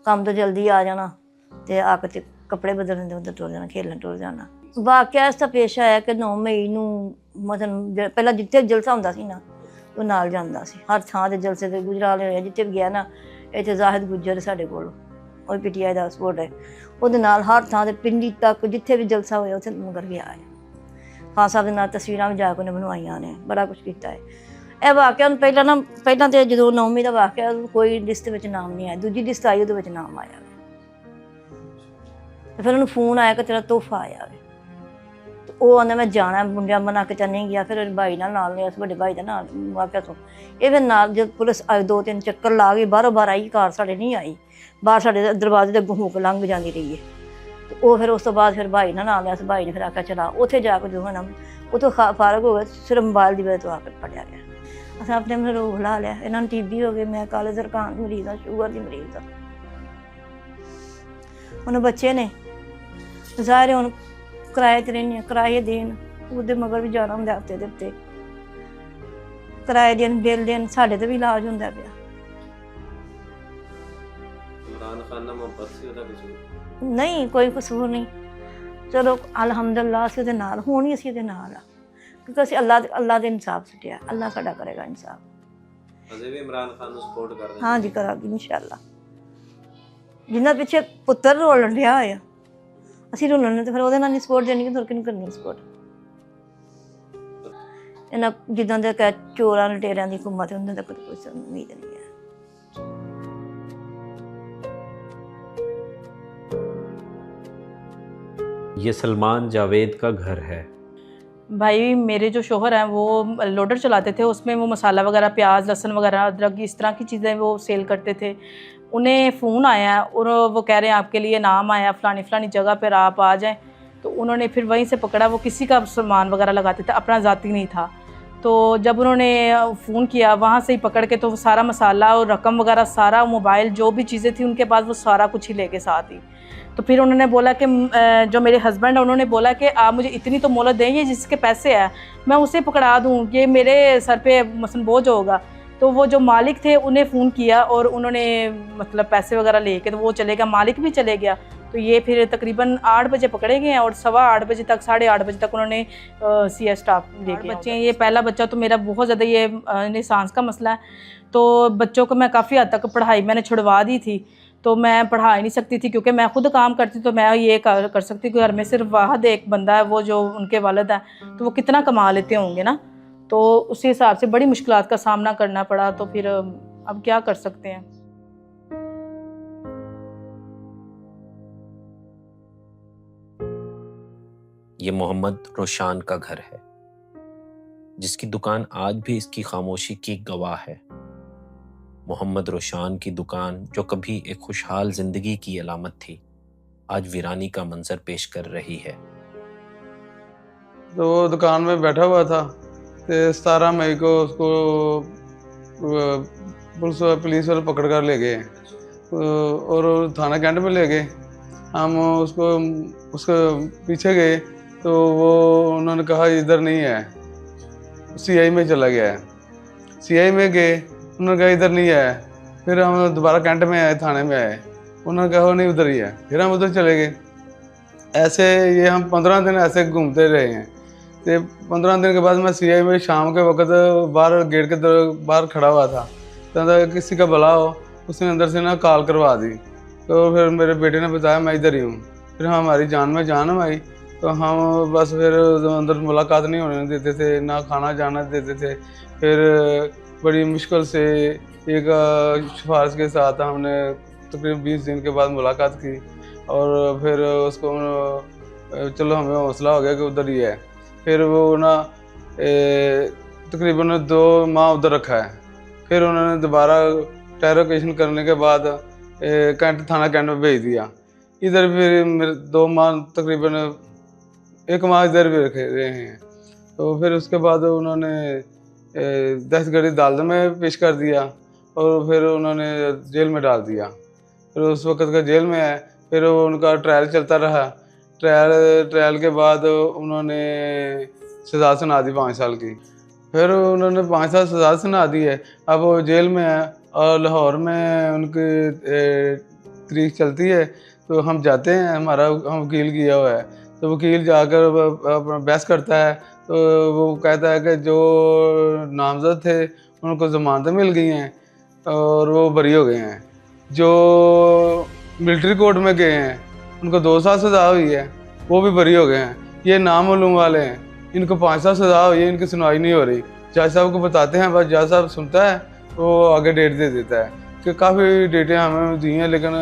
ਕੰਮ ਤੋਂ ਜਲਦੀ ਆ ਜਾਣਾ ਤੇ ਆ ਕੇ ਕੱਪੜੇ ਬਦਲਣ ਦੇ ਉੱਧਰ ਟੁਰ ਜਾਣਾ, ਖੇਲਣ ਟੁਰ ਜਾਣਾ। ਵਾਕਿਆ ਇਸ ਤਰ੍ਹਾਂ ਪੇਸ਼ ਆਇਆ ਕਿ 9 ਮਈ ਨੂੰ ਮਤਲਬ ਪਹਿਲਾਂ ਜਿੱਥੇ ਜਲਸਾ ਹੁੰਦਾ ਸੀ ਨਾ ਉਹ ਨਾਲ ਜਾਂਦਾ ਸੀ, ਹਰ ਥਾਂ ਤੇ ਜਲਸੇ ਤੇ ਗੁਜਰਾਲੇ ਹੋਇਆ, ਜਿੱਥੇ ਵੀ ਗਿਆ ਨਾ। ਇੱਥੇ ਜ਼ਾਹਿਦ ਗੁੱਜਰ ਸਾਡੇ ਕੋਲ, ਉਹ PTI ਦਾ ਸਪੋਰਟ ਹੈ, ਉਹਦੇ ਨਾਲ ਹਰ ਥਾਂ ਤੇ ਪਿੰਡੀ ਤੱਕ ਜਿੱਥੇ ਵੀ ਜਲਸਾ ਹੋਇਆ ਉੱਥੇ ਮਗਰ ਗਿਆ ਹੈ। ਖਾਨ ਸਾਹਿਬ ਦੇ ਨਾਲ ਤਸਵੀਰਾਂ ਵੀ ਜਾ ਕੇ ਉਹਨੇ ਬਣਵਾਈਆਂ ਨੇ, ਬੜਾ ਕੁਛ ਕੀਤਾ ਹੈ। ਇਹ ਵਾਕਿਆ ਨੂੰ ਪਹਿਲਾਂ ਤਾਂ ਜਦੋਂ 9ਵੀਂ ਦਾ ਵਾਕਿਆ ਕੋਈ ਲਿਸਟ ਵਿੱਚ ਨਾਮ ਨਹੀਂ ਆਇਆ, ਦੂਜੀ ਲਿਸਟ ਆਈ ਉਹਦੇ ਵਿੱਚ ਨਾਮ ਆਇਆ ਤੇ ਫਿਰ ਉਹਨੂੰ ਫੋਨ ਆਇਆ ਕਿ ਤੇਰਾ ਤੋਹਫਾ ਆਇਆ ਵੇ। ਤੇ ਉਹ ਆਂਦਾ ਮੈਂ ਜਾਣਾ, ਮੁੰਡਿਆਂ ਬਣਾ ਕੇ ਚੱਲ ਨਹੀਂ ਗਿਆ। ਫਿਰ ਭਾਈ ਨਾਲ ਲਿਆ, ਵੱਡੇ ਭਾਈ ਦਾ ਨਾਲ ਵਾਕਿਆ ਤੋਂ ਇਹ ਫਿਰ ਨਾਲ ਜਦ ਪੁਲਿਸ ਆਈ 2-3 ਚੱਕਰ ਲਾ ਗਈ, ਬਾਹਰੋਂ ਬਾਹਰ ਆਈ, ਕਾਰ ਸਾਡੇ ਨਹੀਂ ਆਈ, ਬਾਹਰ ਸਾਡੇ ਦਰਵਾਜ਼ੇ ਦੇ ਅੱਗੋਂ ਹੋ ਕੇ ਲੰਘ ਜਾਂਦੀ ਰਹੀ ਹੈ। ਤੇ ਉਹ ਫਿਰ ਉਸ ਤੋਂ ਬਾਅਦ ਫਿਰ ਭਾਈ ਨਾਲ ਲਿਆ, ਭਾਈ ਨੇ ਫਿਰ ਆਖਿਆ ਚਲਾ ਉੱਥੇ ਜਾ ਕੇ ਜੋ ਹੈ ਨਾ ਉੱਥੋਂ ਫਾਰਗ ਹੋ ਗਏ, ਸਿਰਫ ਮੋਬਾਈਲ ਦੀ ਵਜ੍ਹਾ ਤੋਂ ਆ ਕੇ ਫੜਿਆ ਗਿਆ। ਅਸੀਂ ਆਪਣੇ ਨੂੰ ਰੋਗ ਲਾ ਲਿਆ, ਇਹਨਾਂ ਨੂੰ TB ਹੋ ਗਏ, ਮੈਂ ਕਾਲੇ ਜ਼ਰਕਾਨ ਦੀ ਮਰੀਜ਼ ਹਾਂ, ਸ਼ੂਗਰ ਦੀ ਮਰੀਜ਼ ਹਾਂ। ਹੁਣ ਬੱਚੇ ਨੇ ਜ਼ਾਹਿਰ ਹੁਣ ਕਿਰਾਏ 'ਤੇ ਰਹਿੰਦੇ, ਕਿਰਾਏ ਦੇਣ, ਉਹਦੇ ਮਗਰ ਵੀ ਜਾਣਾ ਹੁੰਦਾ ਹਫ਼ਤੇ ਦੇ ਉੱਤੇ, ਕਿਰਾਏ ਦੇਣ, ਬਿੱਲ ਦੇਣ, ਸਾਡੇ 'ਤੇ ਵੀ ਇਲਾਜ ਹੁੰਦਾ ਪਿਆ। ਇਮਰਾਨ ਖਾਨ ਨਾਲ ਮੁਹੱਬਤ ਸੀ, ਉਹਦਾ ਕਸੂਰ ਨਹੀਂ, ਕੋਈ ਕਸੂਰ ਨਹੀਂ। ਚਲੋ ਅਲਹਮਦੁਲਿਲਾ ਅਸੀਂ ਉਹਦੇ ਨਾਲ, ਹੁਣ ਹੀ ਅਸੀਂ ਉਹਦੇ ਨਾਲ ਆ, ਕਿਉਂਕਿ ਅਸੀਂ ਅੱਲਾ ਦੇ ਇਨਸਾਫ ਸੁਟਿਆ, ਅੱਲਾ ਸਾਡਾ ਕਰੇਗਾ ਇਨਸਾਫ। ਅਜੇ ਵੀ ਇਮਰਾਨ ਖਾਨ ਨੂੰ ਸਪੋਰਟ ਕਰਦੇ? ਹਾਂਜੀ ਕਰਾਂਗੇ ਇਨਸ਼ਾਅੱਲਾ। ਜਿਨ੍ਹਾਂ ਪਿੱਛੇ ਪੁੱਤਰ ਰੋਲਣ ਰਿਹਾ ਆ, ਅਸੀਂ ਰੋਲਣ ਨੇ ਤੇ ਫਿਰ ਉਹਦੇ ਨਾਲ ਨਹੀਂ ਸਪੋਰਟ ਦੇਣੀ ਕਿ ਹੋਰ ਕਿਹਨੂੰ ਕਰਨੀ ਸਪੋਰਟ। ਇਹਨਾਂ ਜਿੱਦਾਂ ਦੇ ਕਹਿ ਚੋਰਾਂ ਲਟੇਰਿਆਂ ਦੀ ਘੁੰਮਾ ਤੇ ਉਹਨਾਂ ਦਾ ਕੋਈ ਉਮੀਦ ਨਹੀਂ ਹੈ। ये सलमान जावेद का घर है। भाई मेरे जो शोहर हैं वो लोडर चलाते थे, उसमें वो मसाला वगैरह, प्याज, लहसुन वगैरह, अदरक, इस तरह की चीज़ें वो सेल करते थे। उन्हें फ़ोन आया और वो कह रहे हैं आपके लिए नाम आया फ़लानी जगह पर आप आ जाएं। तो उन्होंने फिर वहीं से पकड़ा। वो किसी का सामान वगैरह लगाते थे, अपना ज़ाती नहीं था। तो जब उन्होंने फ़ोन किया वहाँ से ही पकड़ के, तो वो सारा मसाला और रकम वगैरह, सारा मोबाइल, जो भी चीज़ें थी उनके पास, वो सारा कुछ ही लेके साथ ही। तो फिर उन्होंने बोला कि जो मेरे हस्बैंड है उन्होंने बोला कि आप मुझे इतनी तो मोहलत देंगे, जिसके पैसे है मैं उसे पकड़ा दूँ, ये मेरे सर पे मसलन बोझ होगा। तो वो जो मालिक थे उन्हें फ़ोन किया और उन्होंने मतलब पैसे वगैरह लेके तो वो चले गया, मालिक भी चले गया। तो ये फिर तकरीबन 8 बजे पकड़े गए हैं और 8:15 बजे तक, 8:30 बजे तक उन्होंने CS स्टाफ लेके बच्चे हैं। ये पहला बच्चा तो मेरा बहुत ज़्यादा ये सांस का मसला है, तो बच्चों को मैं काफ़ी हद तक पढ़ाई मैंने छुड़वा दी थी। तो मैं पढ़ा ही नहीं सकती थी क्योंकि मैं खुद काम करती, तो मैं ये कर सकती कि घर में सिर्फ वाहद एक बंदा है, वो जो उनके वालिद हैं, तो वो कितना कमा लेते होंगे ना। तो उसी हिसाब से बड़ी मुश्किलात का सामना करना पड़ा। तो फिर अब क्या कर सकते हैं। ये मोहम्मद रोशान का घर है, जिसकी दुकान आज भी इसकी खामोशी की गवाह है। मोहम्मद रोशान की दुकान, जो कभी एक खुशहाल जिंदगी की अलामत थी, आज वीरानी का मंजर पेश कर रही है। तो वो दुकान में बैठा हुआ था, तो 17 मई को उसको पुलिस वाले पकड़ कर ले गए और थाना कैंट में ले गए। हम उसके पीछे गए तो वो उन्होंने कहा इधर नहीं है, CI में चला गया है। CI में गए, उन्होंने कहा इधर नहीं है। फिर हम दोबारा कैंट में आए, थाने में आए, उन्होंने कहा नहीं उधर ही है। फिर हम उधर चले गए। ऐसे ये हम 15 दिन ऐसे घूमते रहे हैं। तो 15 दिन के बाद मैं CI में शाम के वक्त बाहर गेट के बाहर खड़ा हुआ था, तो किसी का भला हो, उसने अंदर से ना कॉल करवा दी। तो फिर मेरे बेटे ने बताया मैं इधर ही हूँ। फिर हमारी जान में जान आई, तो हम बस फिर अंदर मुलाकात नहीं होने देते थे, ना खाना जाना देते थे। फिर बड़ी मुश्किल से एक सिफारिश के साथ हमने तकरीबन 20 दिन के बाद मुलाकात की और फिर उसको चलो हमें हौसला हो गया कि उधर ही है। फिर वो ना तकरीबन 2 माह उधर रखा है। फिर उन्होंने दोबारा टेरोकेशन करने के बाद कैंट थाना कैंट में भेज दिया। इधर फिर मेरे 2 माह तकरीबन 1 माह इधर भी रखे रहे हैं। तो फिर उसके बाद उन्होंने दहशतगर्दी अदालत में पेश कर दिया और फिर उन्होंने जेल में डाल दिया। फिर उस वक्त का जेल में है। फिर उनका ट्रायल चलता रहा। ट्रायल के बाद उन्होंने सज़ा सुना दी 5 साल की। फिर उन्होंने 5 साल सज़ा सुना दी है। अब वो जेल में है और लाहौर में उनकी तारीख चलती है। तो हम जाते हैं, हम वकील किया हुआ है, तो वकील जाकर अपना बहस करता है। तो वो कहता है कि जो नामजद थे उनको ज़मानतें मिल गई हैं और वो बरी हो गए हैं। जो मिलिट्री कोर्ट में गए हैं उनको 2 साल सज़ा हुई है, वो भी बरी हो गए हैं। ये नामालूम वाले हैं, इनको 5 साल सज़ा हुई है, इनकी सुनवाई नहीं हो रही। जज साहब को बताते हैं, बस जज साहब सुनता है, वो आगे डेट दे देता है कि काफ़ी डेटें हमें दी हैं लेकिन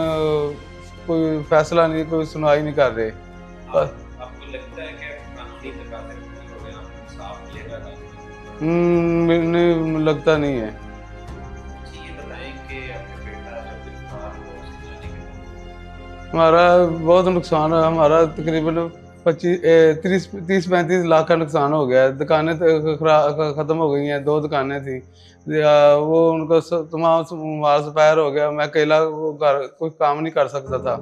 कोई फैसला नहीं, कोई सुनवाई नहीं कर रहे। आपको लगता है कि कानूनी तकाज़े पूरे हो गए, आपको इंसाफ मिलेगा? नहीं, लगता नहीं है। ये बताएं कि आपके बेटा जब गिरफ्तार हुआ उसके जाने के बाद हमारा बहुत नुकसान है। हमारा तकरीबन 30-35 लाख का नुकसान हो गया है। दुकानें ख़त्म हो गई हैं, 2 दुकानें थी, वो उनका तमाम माल सफायर हो गया। मैं अकेला कोई काम नहीं कर सकता था,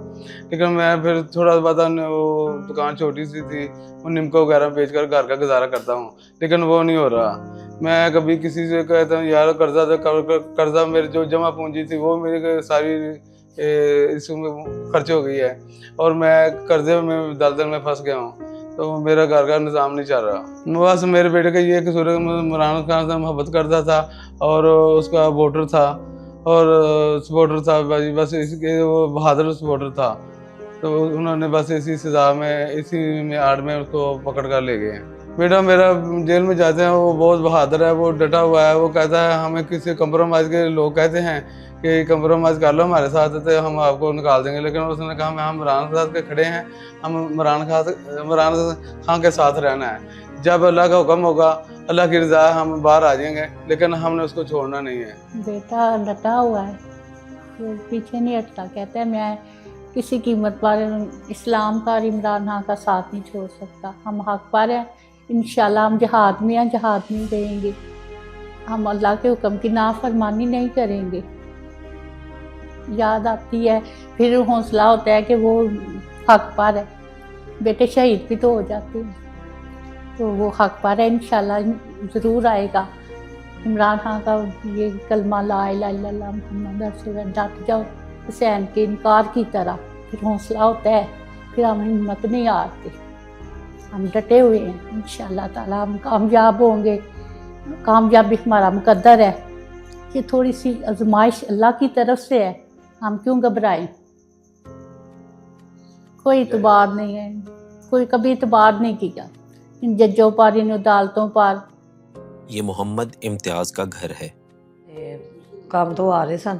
लेकिन मैं फिर थोड़ा बहुत वो दुकान छोटी सी थी, वो निमको वगैरह बेचकर घर का गुजारा करता हूँ, लेकिन वो नहीं हो रहा। मैं कभी किसी से कहता हूँ यार कर्जा मेरी जो जमा पूंजी थी वो मेरी सारी इसमें खर्च हो गई है और मैं कर्जे में दलदल में फंस गया हूँ। तो मेरा घर का निज़ाम नहीं चल रहा। बस मेरे बेटे का ये कसूर है, इमरान खान से मोहब्बत करता था और उसका वोटर था और सपोर्टर था भाई, बस इसके वो बहादुर सपोर्टर था, तो उन्होंने बस इसी सजा में, इसी में आड़ में उसको पकड़ कर ले गए हैं। बेटा मेरा जेल में जाते हैं, वो बहुत बहादुर है, वो डटा हुआ है, वो कहता है हमें किसी कंप्रोमाइज़ के लोग कहते हैं कि कंप्रोमाइज़ कर लो हमारे साथ तो हम आपको निकाल देंगे, लेकिन उसने कहा हम इमरान खान के खड़े हैं, हम इमरान खान के साथ रहना है, जब अल्लाह का हुक्म होगा, अल्लाह की रज़ा हम बाहर आ जाएंगे, लेकिन हमने उसको छोड़ना नहीं है। बेटा डटा हुआ है, वो पीछे नहीं हटता, कहता है मैं किसी कीमत पर इस्लाम का और इमरान खान का साथ नहीं छोड़ सकता, हम हक पर हैं, इंशाल्लाह हम जहाद में हैं, जहाद में रहेंगे, हम अल्लाह के हुक्म की नाफरमानी नहीं करेंगे। याद आती है, फिर हौसला होता है कि वो हक पर है, बेटे शहीद भी तो हो जाते हैं, तो वो हक पर है, इंशाल्लाह ज़रूर आएगा। इमरान खान का ये कलमा ला इलाहा इल्लल्लाह मुहम्मद रसूलुल्लाह, डट जाओ हुसैन के इनकार की तरह, फिर हौसला होता है, फिर हम हिम्मत नहीं हारते, हम डटे हुए हैं, इंशाल्लाह ताला हम कामयाब होंगे। कामयाबी हमारा मुकद्दर है, ये थोड़ी सी आजमाइश अल्लाह की तरफ से है, हम क्यों घबराएं। कोई इतबार नहीं है, कोई कभी इतबार नहीं किया इन जजों पर, इन अदालतों पर। ये मोहम्मद इम्तियाज़ का घर है। ਕੰਮ ਤੋਂ ਆ ਰਹੇ ਸਨ,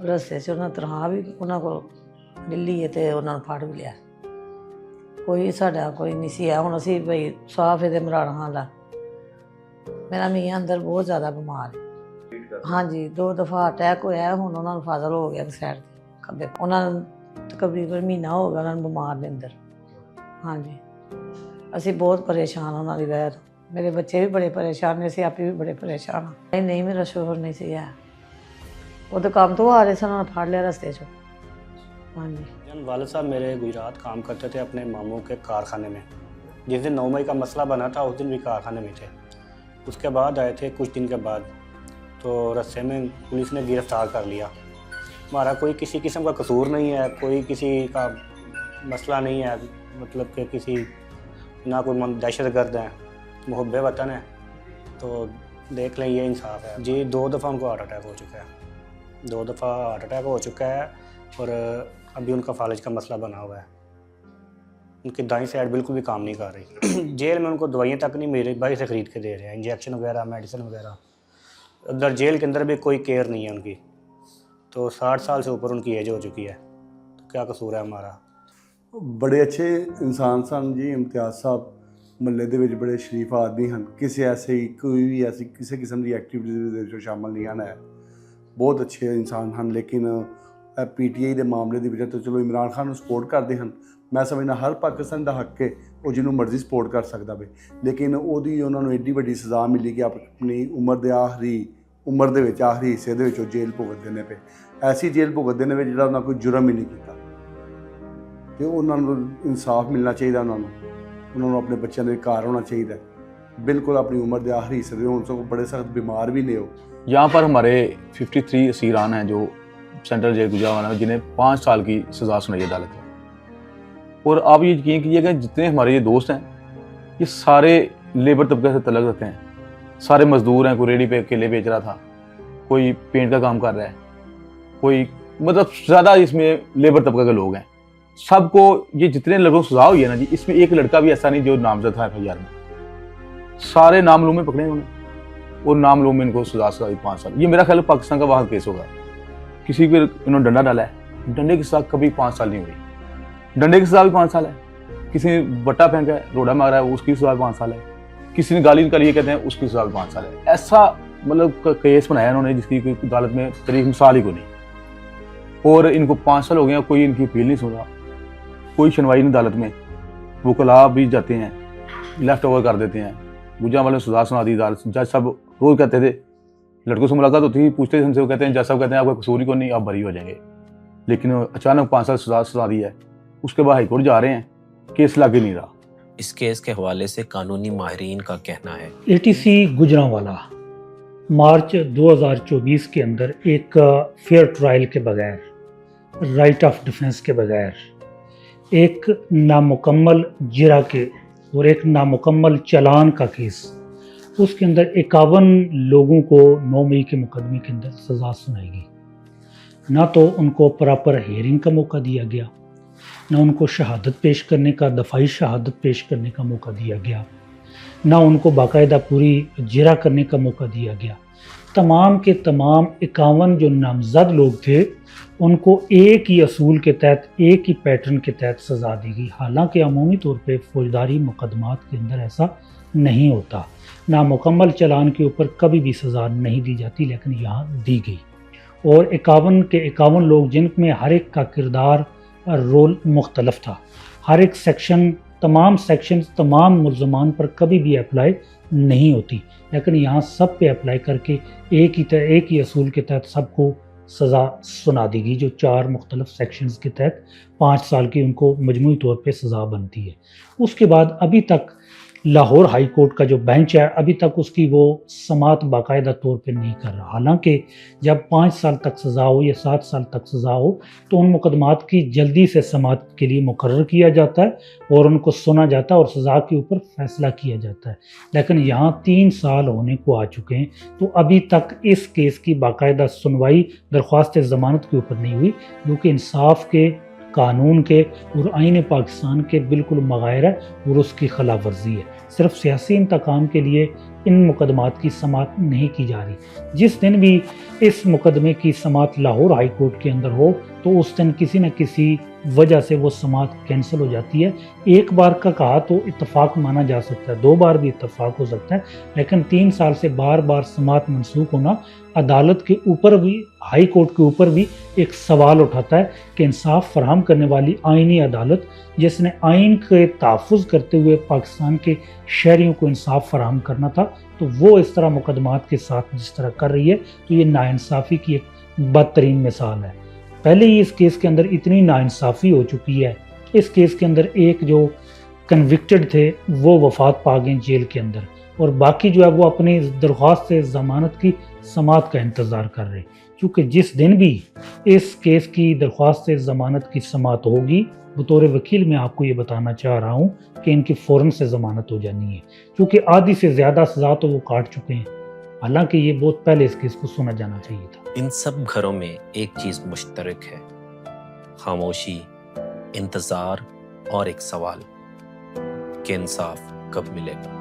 ਰਸਤੇ 'ਚ ਉਹਨਾਂ ਤਰ੍ਹਾਂ ਵੀ ਉਹਨਾਂ ਕੋਲ ਮਿਲੀ ਤੇ ਉਹਨਾਂ ਨੂੰ ਫੜ ਵੀ ਲਿਆ। ਕੋਈ ਸਾਡਾ ਕੋਈ ਨਹੀਂ ਸੀ ਆ, ਹੁਣ ਅਸੀਂ ਭਈ ਸਾਫ ਇਹਦੇ ਇਮਰਾਨ ਖਾਨ ਦਾ। ਮੇਰਾ ਮੀਆਂ ਅੰਦਰ ਬਹੁਤ ਜ਼ਿਆਦਾ ਬਿਮਾਰ ਹੈ, ਹਾਂਜੀ 2 ਦਫਾ ਅਟੈਕ ਹੋਇਆ, ਹੁਣ ਉਹਨਾਂ ਨੂੰ ਫਾਜ਼ਲ ਹੋ ਗਿਆ ਸਾਈਡ 'ਤੇ ਖੱਬੇ, ਉਹਨਾਂ ਨੂੰ ਤਕਰੀਬਨ ਮਹੀਨਾ ਹੋ ਗਿਆ ਉਹਨਾਂ ਨੂੰ ਬਿਮਾਰ ਦੇ ਅੰਦਰ। ਹਾਂਜੀ ਅਸੀਂ ਬਹੁਤ ਪਰੇਸ਼ਾਨ ਉਹਨਾਂ ਦੀ ਵਜ੍ਹਾ ਤੋਂ, ਮੇਰੇ ਬੱਚੇ ਵੀ ਬੜੇ ਪਰੇਸ਼ਾਨ ਨੇ, ਅਸੀਂ ਆਪੇ ਵੀ ਬੜੇ ਪਰੇਸ਼ਾਨ ਹਾਂ। ਨਹੀਂ ਮੇਰਾ ਸ਼ੋਹਰ ਨਹੀਂ ਸੀ ਆ, ਉਹ ਤਾਂ ਕੰਮ ਤੋਂ ਆ ਰਹੇ ਸਨ, ਉਹਨਾਂ ਫੜ ਲਿਆ ਰਸਤੇ 'ਚੋਂ। हाँ जी, वालिद साहब मेरे गुजरात काम करते थे अपने मामू के कारखाने में। जिस दिन 9 मई का मसला बना था उस दिन भी कारखाने में थे। उसके बाद आए थे कुछ दिन के बाद, तो रास्ते में पुलिस ने गिरफ़्तार कर लिया। हमारा कोई किसी किस्म का कसूर नहीं है, कोई किसी का मसला नहीं है, मतलब कि किसी ना कोई दहशत गर्द है, मुहब्बे वतन है, तो देख लें ये इंसाफ है जी। 2 दफ़ा उनको हार्ट अटैक हो चुका है, 2 दफ़ा हार्ट अटैक हो चुका है, और अभी उनका फालिज का मसला बना हुआ है, उनकी दाईं साइड बिल्कुल भी काम नहीं कर रही। जेल में उनको दवाइयाँ तक नहीं मिल रही, बाहर से ख़रीद के दे रहे हैं, इंजेक्शन वगैरह, मेडिसिन वगैरह। अंदर जेल के अंदर भी कोई केयर नहीं है उनकी, तो 60 साल से ऊपर उनकी एज हो चुकी है, तो क्या कसूर है हमारा। बड़े अच्छे इंसान सन जी इम्तियाज़ साहब, महल्ले ਦੇ ਵਿੱਚ बड़े शरीफ आदमी हैं, किसी ऐसे कोई भी ऐसी किसी किस्म की एक्टिविटी शामिल नहीं है, बहुत अच्छे इंसान हैं। लेकिन PTI ਦੇ ਮਾਮਲੇ ਦੀ ਵਜ੍ਹਾ ਤੋਂ ਚਲੋ ਇਮਰਾਨ ਖਾਨ ਨੂੰ ਸਪੋਰਟ ਕਰਦੇ ਹਨ, ਮੈਂ ਸਮਝਦਾ ਹਰ ਪਾਕਿਸਤਾਨ ਦਾ ਹੱਕ ਹੈ ਉਹ ਜਿਹਨੂੰ ਮਰਜ਼ੀ ਸਪੋਰਟ ਕਰ ਸਕਦਾ ਵੇ, ਲੇਕਿਨ ਉਹਦੀ ਉਹਨਾਂ ਨੂੰ ਐਡੀ ਵੱਡੀ ਸਜ਼ਾ ਮਿਲੀ ਕਿ ਆਪਣੀ ਉਮਰ ਦੇ ਆਖਰੀ ਹਿੱਸੇ ਦੇ ਵਿੱਚ ਉਹ ਜੇਲ੍ਹ ਭੁਗਤਦੇ ਨੇ ਪਏ। ਐਸੀ ਜੇਲ੍ਹ ਭੁਗਤਦੇ ਨੇ ਜਿਹੜਾ ਉਹਨਾਂ ਕੋਈ ਜੁਰਮ ਹੀ ਨਹੀਂ ਕੀਤਾ, ਤੇ ਉਹਨਾਂ ਨੂੰ ਇਨਸਾਫ ਮਿਲਣਾ ਚਾਹੀਦਾ, ਉਹਨਾਂ ਨੂੰ ਆਪਣੇ ਬੱਚਿਆਂ ਦੇ ਘਰ ਹੋਣਾ ਚਾਹੀਦਾ, बिल्कुल अपनी उम्र के आखिरी हिस्से में, उनसे बड़े सख्त बीमार भी नहीं हो। यहाँ पर हमारे 53 असीरान हैं जो सेंट्रल जेल गुजरावाला में, जिन्हें 5 साल की सज़ा सुनाई अदालत ने। और आप ये यकीन कीजिएगा जितने हमारे ये दोस्त हैं ये सारे लेबर तबके से तलक रखते हैं, सारे मजदूर हैं, कोई रेडी पे केले बेच रहा था, कोई पेंट का काम कर रहा है, कोई मतलब ज़्यादा इसमें लेबर तबके के लोग हैं। सबको ये जितने लोगों को सज़ा हुई है ना जी, इसमें एक लड़का भी ऐसा नहीं जो नामजद था FIR में, सारे नामलूम में पकड़े उन्होंने, और नामलूम में इनको सजा 5 साल। ये मेरा ख्याल पाकिस्तान का वहाँ केस होगा। किसी को इन्होंने डंडा डाला है, डंडे की सजा कभी 5 साल नहीं हुई, डंडे की सजा भी 5 साल है। किसी ने बट्टा फेंका है, रोड़ा मारा है, उसकी सजा 5 साल है। किसी ने गाली निकाली है कहते हैं, उसकी सजा 5 साल है। ऐसा मतलब केस बनाया उन्होंने जिसकी कोई अदालत में तरीक मिसाल ही को नहीं, और इनको 5 साल हो गए, कोई इनकी अपील नहीं सुन रहा, कोई सुनवाई नहीं अदालत में। वकला भी जाते हैं, लेफ्ट ओवर कर देते हैं, गुजरात वाले ने सजा सुना दी अदालत। जज साहब रोज़ कहते थे, लड़कों से मुलाकात होती थी, पूछते थे उनसे, वो कहते हैं जज साहब कहते हैं आपका कसूर ही कोई नहीं, आप बरी हो जाएंगे। लेकिन अचानक 5 साल सजा सुना दी है, उसके बाद हाईकोर्ट जा रहे हैं, केस लागे नहीं रहा। इस केस के हवाले से कानूनी माहिरीन का कहना है, ATC गुजरांवाला मार्च 2024 के अंदर एक फेयर ट्रायल के बगैर, राइट ऑफ डिफेंस के बगैर, एक नामुकम्मल जिरा के और एक नामुकम्मल चालान का केस, उसके अंदर 51 लोगों को 9 मई के मुकदमे के अंदर सज़ा सुनाई गई। ना तो उनको प्रॉपर हेयरिंग का मौका दिया गया, ना उनको शहादत पेश करने का, दफाई शहादत पेश करने का मौका दिया गया, ना उनको बाकायदा पूरी जिरा करने का मौका दिया गया। तमाम के तमाम 51 जो नामजद लोग थे उनको एक ही असूल के तहत, एक ही पैटर्न के तहत सज़ा दी गई। हालांकि अमूमी तौर पे फौजदारी मुकदमात के अंदर ऐसा नहीं होता, नामुकम्मल चालान के ऊपर कभी भी सज़ा नहीं दी जाती, लेकिन यहाँ दी गई। और 51 के 51 लोग जिनमें हर एक का किरदार और रोल मुख्तलफ था, हर एक सेक्शन, तमाम सेक्शन तमाम मुल्ज़मान पर कभी भी अप्लाई नहीं होती, लेकिन यहाँ सब पे अप्लाई करके एक ही असूल के तहत सबको सज़ा सुना दी गई, जो 4 मुख्तलिफ सेक्शंस के तहत 5 साल की उनको मजमूई तौर पे सज़ा बनती है। उसके बाद अभी तक लाहौर हाई कोर्ट का जो बेंच है अभी तक उसकी वो समात बाकायदा तौर पे नहीं कर रहा। हालांकि जब 5 साल तक सज़ा हो या 7 साल तक सज़ा हो तो उन मुकदमात की जल्दी से समात के लिए मुकर्रर किया जाता है और उनको सुना जाता है और सज़ा के ऊपर फैसला किया जाता है। लेकिन यहाँ 3 साल होने को आ चुके हैं तो अभी तक इस केस की बाकायदा सुनवाई दरख्वास्त ज़मानत के ऊपर नहीं हुई, जो कि इंसाफ के, कानून के और आईन पाकिस्तान के बिल्कुल मगायर है और उसकी खिलाफ वर्जी है। सिर्फ सियासी इंतकाम के लिए इन मुकदमात की समात नहीं की जा रही। जिस दिन भी इस मुकदमे की समात लाहौर हाई कोर्ट के अंदर हो तो उस दिन किसी न किसी वजह से वो समात कैंसिल हो जाती है। एक बार का कहा तो इत्तफाक माना जा सकता है, 2 बार भी इत्तफाक हो सकता है, लेकिन 3 साल से बार बार समात मनसूख होना अदालत के ऊपर भी, हाई कोर्ट के ऊपर भी एक सवाल उठाता है कि इंसाफ फराहम करने वाली आइनी अदालत, जिसने आइन के तहफ़्फ़ुज़ करते हुए पाकिस्तान के शहरियों को इंसाफ फराहम करना था, तो वो इस तरह मुकदमात के साथ जिस तरह कर रही है तो ये नाइंसाफ़ी की एक बदतरीन मिसाल है। पहले ही इस केस के अंदर इतनी नाइंसाफ़ी हो चुकी है। इस केस के अंदर एक जो कन्विक्टेड थे वो वफात पा गए जेल के अंदर, और बाकी जो है वो अपनी दरख्वास्त से ज़मानत की समात का इंतज़ार कर रहे, क्योंकि जिस दिन भी इस केस की दरख्वास्त से ज़मानत की समात होगी, बतौर वकील मैं आपको ये बताना चाह रहा हूँ कि इनकी फ़ौरन से ज़मानत हो जानी है, क्योंकि आधी से ज़्यादा सज़ा तो वो काट चुके हैं। हालांकि ये बहुत पहले इस केस को सुना जाना चाहिए था। इन सब घरों में एक चीज़ मुश्तरक है, खामोशी, इंतज़ार और एक सवाल कि इंसाफ कब मिलेगा।